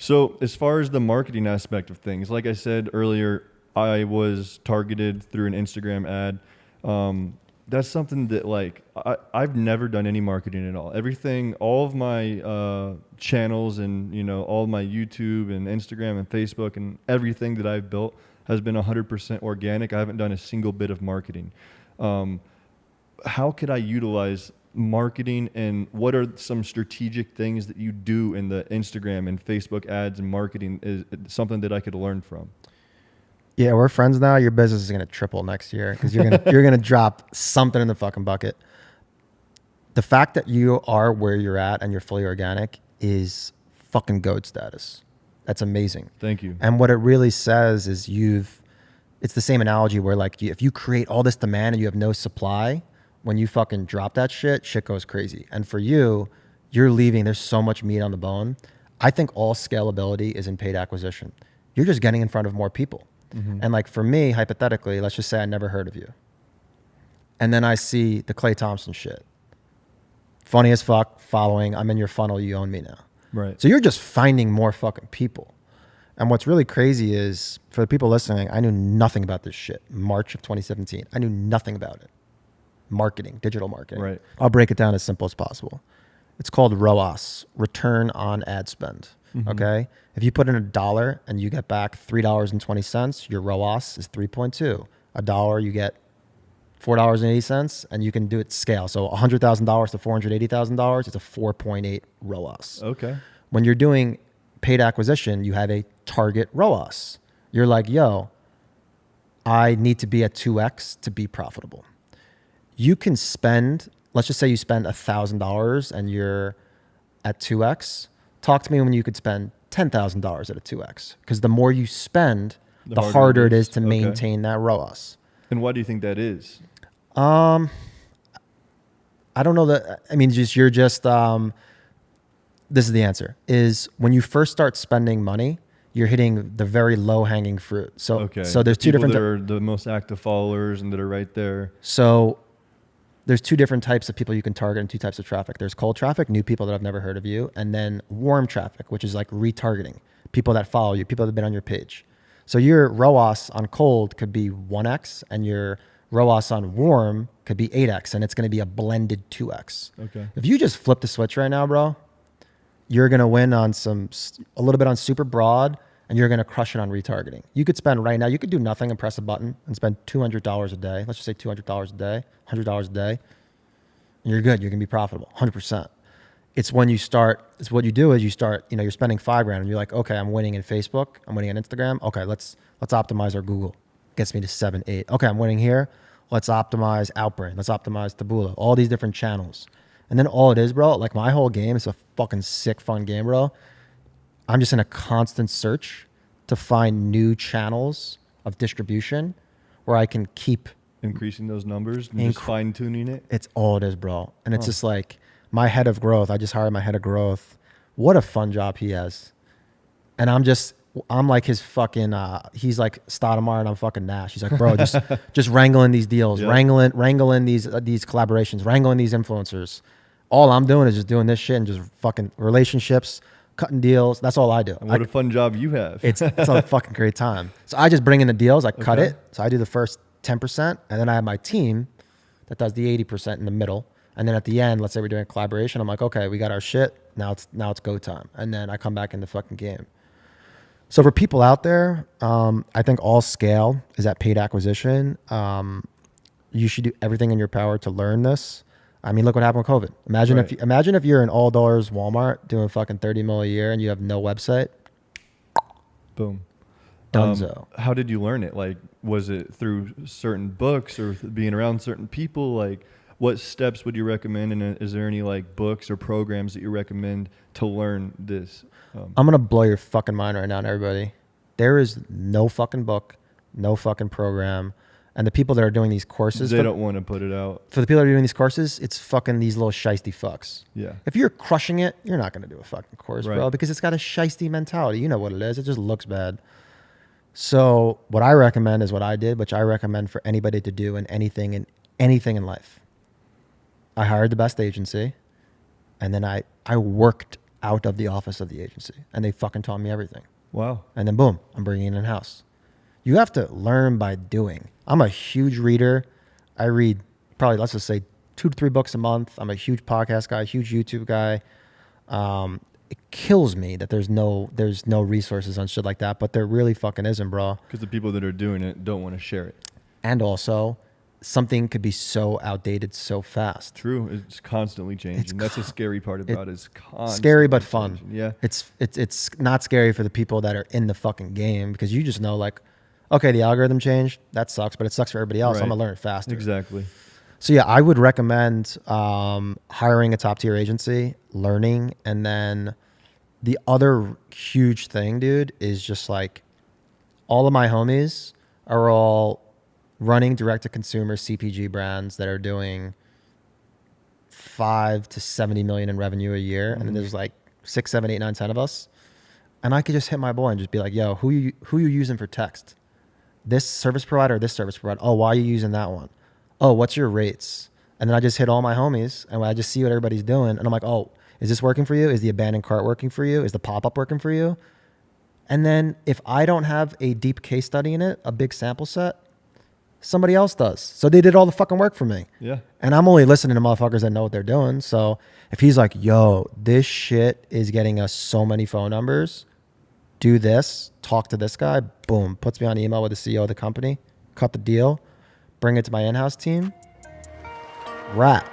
So as far as the marketing aspect of things, like I said earlier, I was targeted through an Instagram ad. That's something that like I've never done any marketing at all. Everything, all of my channels and all my YouTube and Instagram and Facebook and everything that I've built has been 100% organic. I haven't done a single bit of marketing. How could I utilize marketing, and what are some strategic things that you do in the Instagram and Facebook ads and marketing is something that I could learn from? Yeah, we're friends now. Your business is gonna triple next year because you're gonna drop something in the fucking bucket. The fact that you are where you're at and you're fully organic is fucking goat status. That's amazing. Thank you. And what it really says is it's the same analogy where like if you create all this demand and you have no supply, when you fucking drop that shit goes crazy. And for you, you're leaving, there's so much meat on the bone. I think all scalability is in paid acquisition. You're just getting in front of more people. Mm-hmm. And like for me, hypothetically, let's just say I never heard of you. And then I see the Klay Thompson shit. Funny as fuck, following, I'm in your funnel, you own me now. Right. So you're just finding more fucking people. And what's really crazy is, for the people listening, I knew nothing about this shit. March of 2017, I knew nothing about it. Marketing, digital marketing. Right. I'll break it down as simple as possible. It's called ROAS, return on ad spend. Mm-hmm. Okay. If you put in $1 and you get back $3.20, your ROAS is 3.2. $1, you get $4.80, and you can do it scale. So $100,000 to $480,000, it's a 4.8 ROAS. Okay. When you're doing paid acquisition, you have a target ROAS. You're like, yo, I need to be at 2x to be profitable. You can spend, let's just say you spend $1,000 and you're at 2x. Talk to me when you could spend $10,000 at a 2x. Because the more you spend, the harder it is to maintain that ROAS. And why do you think that is? I don't know that. I mean, this is the answer, is when you first start spending money, you're hitting the very low hanging fruit. So there's two different. That are the most active followers and that are right there. So there's two different types of people you can target and two types of traffic. There's cold traffic, new people that have never heard of you, and then warm traffic, which is like retargeting, people that follow you, people that have been on your page. So your ROAS on cold could be 1x and your ROAS on warm could be 8x, and it's going to be a blended 2x. Okay. If you just flip the switch right now, bro, you're going to win on a little bit on super broad, and you're going to crush it on retargeting. You could spend right now, you could do nothing and press a button and spend $200 a day. Let's just say $200 a day, $100 a day. And you're good. You're going to be profitable, 100%. It's when you start, it's what you do is you start, you're spending $5,000 and you're like, okay, I'm winning in Facebook. I'm winning on Instagram. Okay, let's optimize our Google. Gets me to 7, 8. Okay, I'm winning here. Let's optimize Outbrain. Let's optimize Taboola. All these different channels. And then all it is, bro, like my whole game is a fucking sick, fun game, bro. I'm just in a constant search to find new channels of distribution where I can keep increasing those numbers and just fine tuning it. It's all it is, bro. And it's just like my head of growth. I just hired my head of growth. What a fun job he has. And I'm like his fucking, he's like Stoudemire and I'm fucking Nash. He's like, bro, just wrangling these deals, yeah. wrangling these collaborations, wrangling these influencers. All I'm doing is just doing this shit and just fucking relationships, cutting deals. That's all I do. And what a fun job you have. It's a fucking great time. So I just bring in the deals, I cut it. So I do the first 10%, and then I have my team that does the 80% in the middle. And then at the end, let's say we're doing a collaboration, I'm like, okay, we got our shit. Now it's go time. And then I come back in the fucking game. So for people out there, I think all scale is at paid acquisition. You should do everything in your power to learn this. I mean, look what happened with COVID. Imagine if you're in all doors Walmart doing fucking 30 mil a year and you have no website. Boom. Dunzo. How did you learn it? Like, was it through certain books or being around certain people? Like, what steps would you recommend? And is there any like books or programs that you recommend to learn this? I'm going to blow your fucking mind right now, everybody. There is no fucking book, no fucking program. And the people that are doing these courses, they don't want to put it out. For the people that are doing these courses, it's fucking these little shiesty fucks. Yeah. If you're crushing it, you're not going to do a fucking course, bro, because it's got a shiesty mentality. You know what it is. It just looks bad. So what I recommend is what I did, which I recommend for anybody to do in anything in life. I hired the best agency, and then I worked out of the office of the agency, and they fucking taught me everything. Wow. And then boom, I'm bringing it in-house. You have to learn by doing. I'm a huge reader. I read probably, let's just say, 2 to 3 books a month. I'm a huge podcast guy, huge YouTube guy. It kills me that there's no resources on shit like that, but there really fucking isn't, bro. Because the people that are doing it don't want to share it. And also, something could be so outdated so fast. True. It's constantly changing. That's the scary part about it. It's constantly scary but fun. changing. Yeah. It's not scary for the people that are in the fucking game, because you just know, like, okay, the algorithm changed. That sucks, but it sucks for everybody else. Right. I'm going to learn it faster. Exactly. So yeah, I would recommend hiring a top tier agency, learning, and then the other huge thing, dude, is just like all of my homies are all running direct to consumer CPG brands that are doing 5 to 70 million in revenue a year, and then there's like 6, 7, 8, 9, 10 of us, and I could just hit my boy and just be like, "Yo, who you using for text? This service provider or this service provider? Oh, why are you using that one? Oh, what's your rates?" And then I just hit all my homies and I just see what everybody's doing. And I'm like, "Oh, is this working for you? Is the abandoned cart working for you? Is the pop-up working for you?" And then if I don't have a deep case study in it, a big sample set, somebody else does. So they did all the fucking work for me. Yeah. And I'm only listening to motherfuckers that know what they're doing. So if he's like, "Yo, this shit is getting us so many phone numbers, do this, talk to this guy," boom, puts me on email with the CEO of the company, cut the deal, bring it to my in-house team, wrap.